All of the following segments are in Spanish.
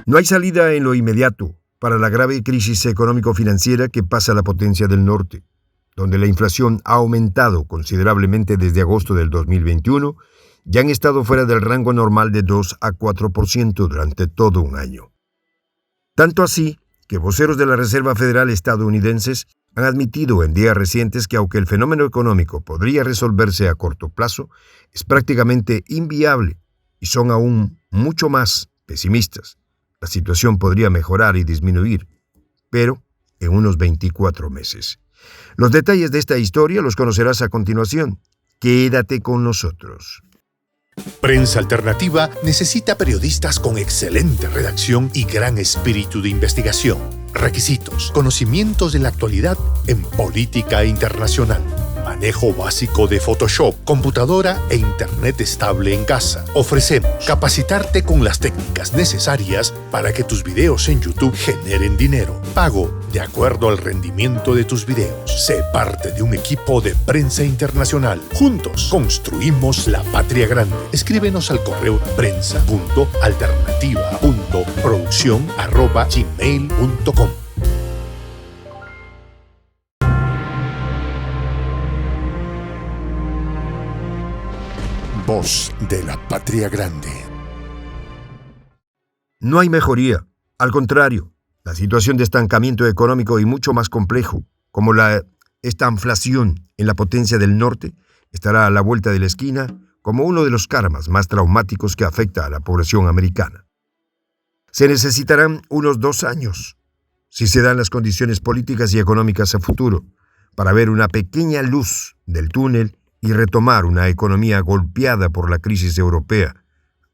No hay salida en lo inmediato para la grave crisis económico-financiera que pasa la potencia del norte, donde la inflación ha aumentado considerablemente desde agosto del 2021 y han estado fuera del rango normal de 2 a 4% durante todo un año. Tanto así que voceros de la Reserva Federal estadounidenses han admitido en días recientes que aunque el fenómeno económico podría resolverse a corto plazo, es prácticamente inviable y son aún mucho más pesimistas. La situación podría mejorar y disminuir, pero en unos 24 meses. Los detalles de esta historia los conocerás a continuación. Quédate con nosotros. Prensa Alternativa necesita periodistas con excelente redacción y gran espíritu de investigación. Requisitos: conocimientos de la actualidad en política internacional, manejo básico de Photoshop, computadora e internet estable en casa. Ofrecemos capacitarte con las técnicas necesarias para que tus videos en YouTube generen dinero. Pago de acuerdo al rendimiento de tus videos. Sé parte de un equipo de Prensa Internacional. Juntos construimos la patria grande. Escríbenos al correo prensa.alternativa.produccion@gmail.com. Voz de la patria grande. No hay mejoría. Al contrario, la situación de estancamiento económico y mucho más complejo, como esta inflación en la potencia del norte, estará a la vuelta de la esquina como uno de los karmas más traumáticos que afecta a la población americana. Se necesitarán unos 2 años, si se dan las condiciones políticas y económicas a futuro, para ver una pequeña luz del túnel y retomar una economía golpeada por la crisis europea,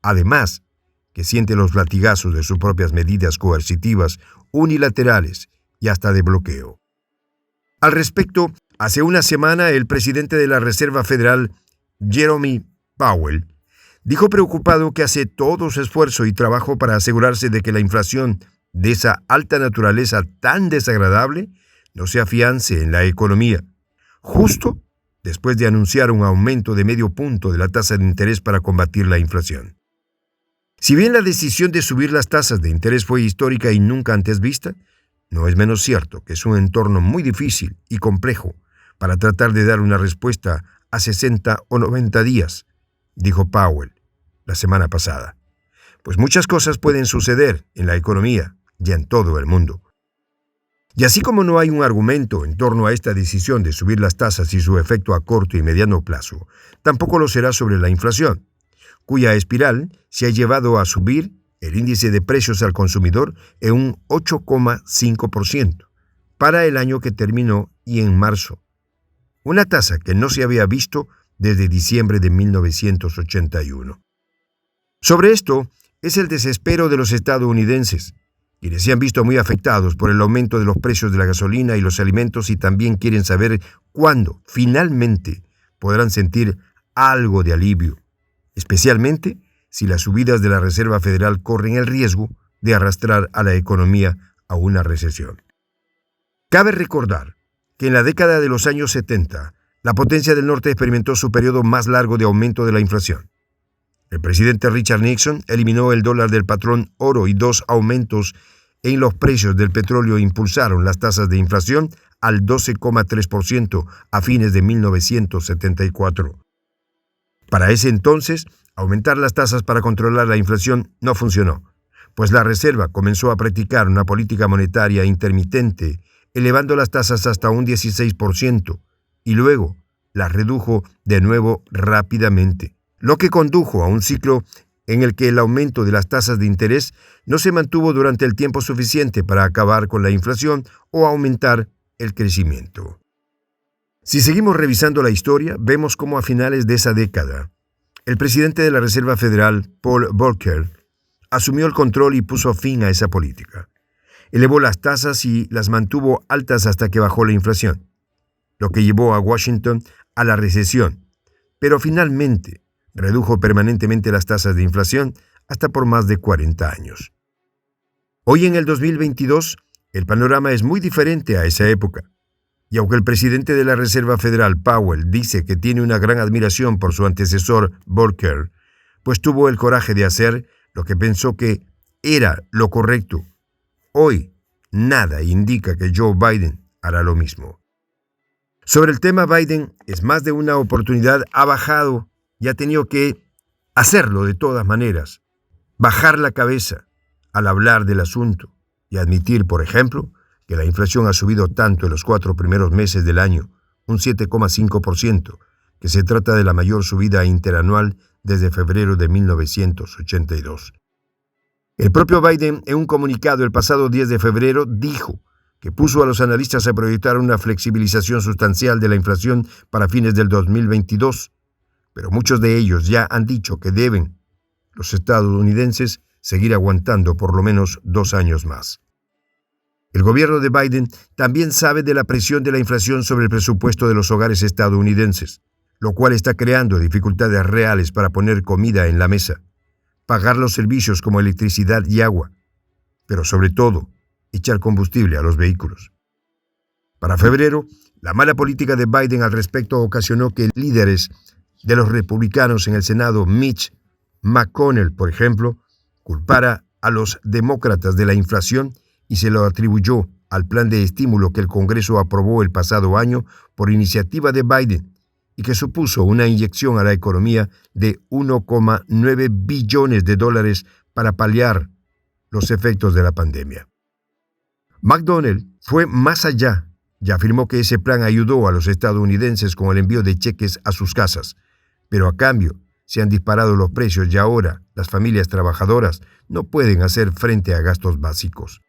además que siente los latigazos de sus propias medidas coercitivas, unilaterales y hasta de bloqueo. Al respecto, hace una semana el presidente de la Reserva Federal, Jerome Powell, dijo preocupado que hace todo su esfuerzo y trabajo para asegurarse de que la inflación de esa alta naturaleza tan desagradable no se afiance en la economía, justo después de anunciar un aumento de 0,5 punto de la tasa de interés para combatir la inflación. Si bien la decisión de subir las tasas de interés fue histórica y nunca antes vista, no es menos cierto que es un entorno muy difícil y complejo para tratar de dar una respuesta a 60 o 90 días, dijo Powell la semana pasada. Pues muchas cosas pueden suceder en la economía y en todo el mundo. Y así como no hay un argumento en torno a esta decisión de subir las tasas y su efecto a corto y mediano plazo, tampoco lo será sobre la inflación, cuya espiral se ha llevado a subir el índice de precios al consumidor en un 8,5% para el año que terminó y en marzo, una tasa que no se había visto desde diciembre de 1981. Sobre esto es el desespero de los estadounidenses, quienes se han visto muy afectados por el aumento de los precios de la gasolina y los alimentos y también quieren saber cuándo finalmente podrán sentir algo de alivio, especialmente si las subidas de la Reserva Federal corren el riesgo de arrastrar a la economía a una recesión. Cabe recordar que en la década de los años 70, la potencia del norte experimentó su periodo más largo de aumento de la inflación. El presidente Richard Nixon eliminó el dólar del patrón oro y 2 aumentos en los precios del petróleo impulsaron las tasas de inflación al 12,3% a fines de 1974. Para ese entonces, aumentar las tasas para controlar la inflación no funcionó, pues la Reserva comenzó a practicar una política monetaria intermitente, elevando las tasas hasta un 16% y luego las redujo de nuevo rápidamente, lo que condujo a un ciclo en el que el aumento de las tasas de interés no se mantuvo durante el tiempo suficiente para acabar con la inflación o aumentar el crecimiento. Si seguimos revisando la historia, vemos cómo a finales de esa década, el presidente de la Reserva Federal, Paul Volcker, asumió el control y puso fin a esa política. Elevó las tasas y las mantuvo altas hasta que bajó la inflación, lo que llevó a Washington a la recesión, pero finalmente redujo permanentemente las tasas de inflación hasta por más de 40 años. Hoy en el 2022, el panorama es muy diferente a esa época. Y aunque el presidente de la Reserva Federal, Powell, dice que tiene una gran admiración por su antecesor, Volcker, pues tuvo el coraje de hacer lo que pensó que era lo correcto. Hoy, nada indica que Joe Biden hará lo mismo. Sobre el tema, Biden, es más de una oportunidad, ha bajado y ha tenido que hacerlo de todas maneras. Bajar la cabeza al hablar del asunto y admitir, por ejemplo, que la inflación ha subido tanto en los 4 primeros meses del año, un 7,5%, que se trata de la mayor subida interanual desde febrero de 1982. El propio Biden, en un comunicado el pasado 10 de febrero, dijo que puso a los analistas a proyectar una flexibilización sustancial de la inflación para fines del 2022, pero muchos de ellos ya han dicho que deben los estadounidenses seguir aguantando por lo menos 2 años más. El gobierno de Biden también sabe de la presión de la inflación sobre el presupuesto de los hogares estadounidenses, lo cual está creando dificultades reales para poner comida en la mesa, pagar los servicios como electricidad y agua, pero sobre todo, echar combustible a los vehículos. Para febrero, la mala política de Biden al respecto ocasionó que líderes de los republicanos en el Senado, Mitch McConnell, por ejemplo, culpara a los demócratas de la inflación y se lo atribuyó al plan de estímulo que el Congreso aprobó el pasado año por iniciativa de Biden y que supuso una inyección a la economía de $1,9 billones para paliar los efectos de la pandemia. McDonnell fue más allá y afirmó que ese plan ayudó a los estadounidenses con el envío de cheques a sus casas, pero a cambio se han disparado los precios y ahora las familias trabajadoras no pueden hacer frente a gastos básicos.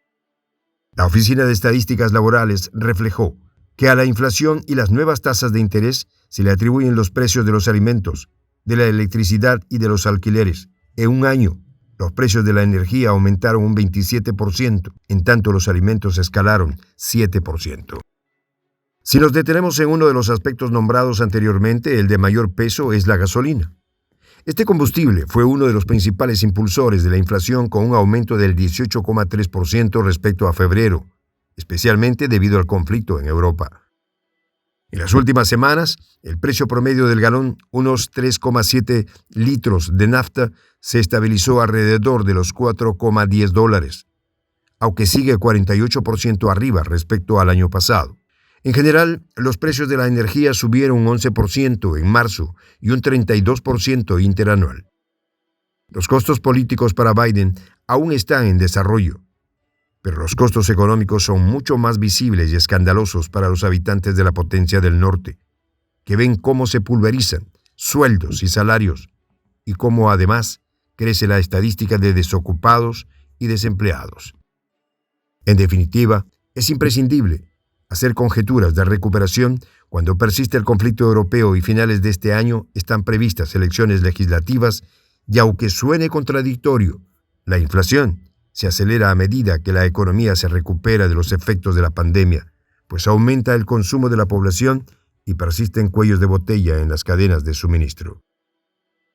La Oficina de Estadísticas Laborales reflejó que a la inflación y las nuevas tasas de interés se le atribuyen los precios de los alimentos, de la electricidad y de los alquileres. En un año, los precios de la energía aumentaron un 27%, en tanto los alimentos escalaron 7%. Si nos detenemos en uno de los aspectos nombrados anteriormente, el de mayor peso es la gasolina. Este combustible fue uno de los principales impulsores de la inflación con un aumento del 18,3% respecto a febrero, especialmente debido al conflicto en Europa. En las últimas semanas, el precio promedio del galón, unos 3,7 litros de nafta, se estabilizó alrededor de los $4,10, aunque sigue 48% arriba respecto al año pasado. En general, los precios de la energía subieron un 11% en marzo y un 32% interanual. Los costos políticos para Biden aún están en desarrollo, pero los costos económicos son mucho más visibles y escandalosos para los habitantes de la potencia del norte, que ven cómo se pulverizan sueldos y salarios y cómo además crece la estadística de desocupados y desempleados. En definitiva, es imprescindible hacer conjeturas de recuperación cuando persiste el conflicto europeo y finales de este año están previstas elecciones legislativas y aunque suene contradictorio, la inflación se acelera a medida que la economía se recupera de los efectos de la pandemia, pues aumenta el consumo de la población y persisten cuellos de botella en las cadenas de suministro.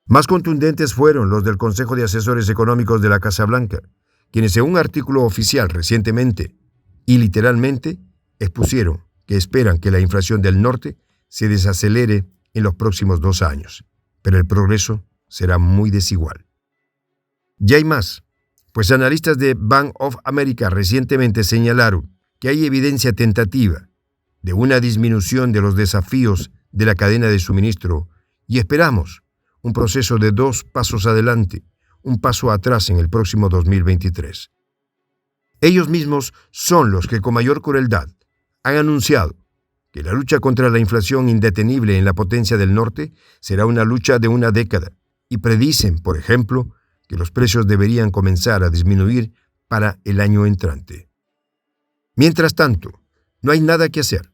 Más contundentes fueron los del Consejo de Asesores Económicos de la Casa Blanca, quienes en un artículo oficial recientemente y literalmente expusieron que esperan que la inflación del norte se desacelere en los próximos 2 años, pero el progreso será muy desigual. Y hay más, pues analistas de Bank of America recientemente señalaron que hay evidencia tentativa de una disminución de los desafíos de la cadena de suministro y esperamos un proceso de 2 pasos adelante, un paso atrás en el próximo 2023. Ellos mismos son los que con mayor crueldad han anunciado que la lucha contra la inflación indetenible en la potencia del norte será una lucha de una década y predicen, por ejemplo, que los precios deberían comenzar a disminuir para el año entrante. Mientras tanto, no hay nada que hacer.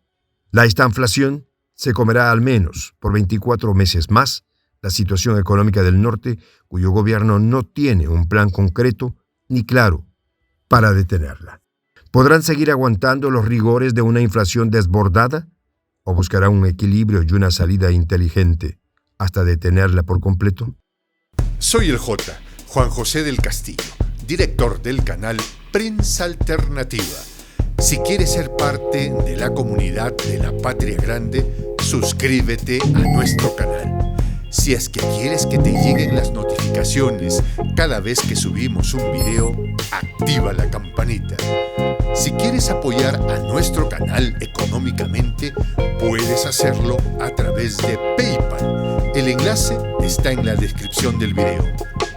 La estanflación se comerá al menos por 24 meses más la situación económica del norte, cuyo gobierno no tiene un plan concreto ni claro para detenerla. ¿Podrán seguir aguantando los rigores de una inflación desbordada? ¿O buscarán un equilibrio y una salida inteligente hasta detenerla por completo? Soy el J, Juan José del Castillo, director del canal Prensa Alternativa. Si quieres ser parte de la comunidad de la Patria Grande, suscríbete a nuestro canal. Si es que quieres que te lleguen las notificaciones cada vez que subimos un video, activa la campanita. Si quieres apoyar a nuestro canal económicamente, puedes hacerlo a través de PayPal. El enlace está en la descripción del video.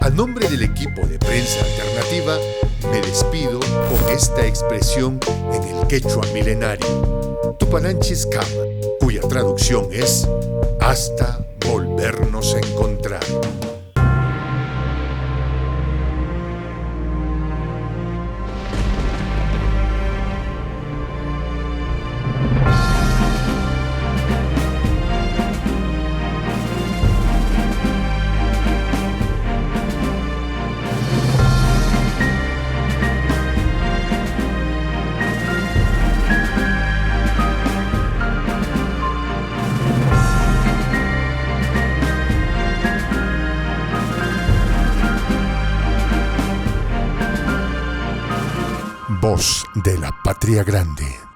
A nombre del equipo de Prensa Alternativa, me despido con esta expresión en el quechua milenario, Tupananchis Kama, cuya traducción es hasta volvernos a encontrar. Voz de la Patria Grande.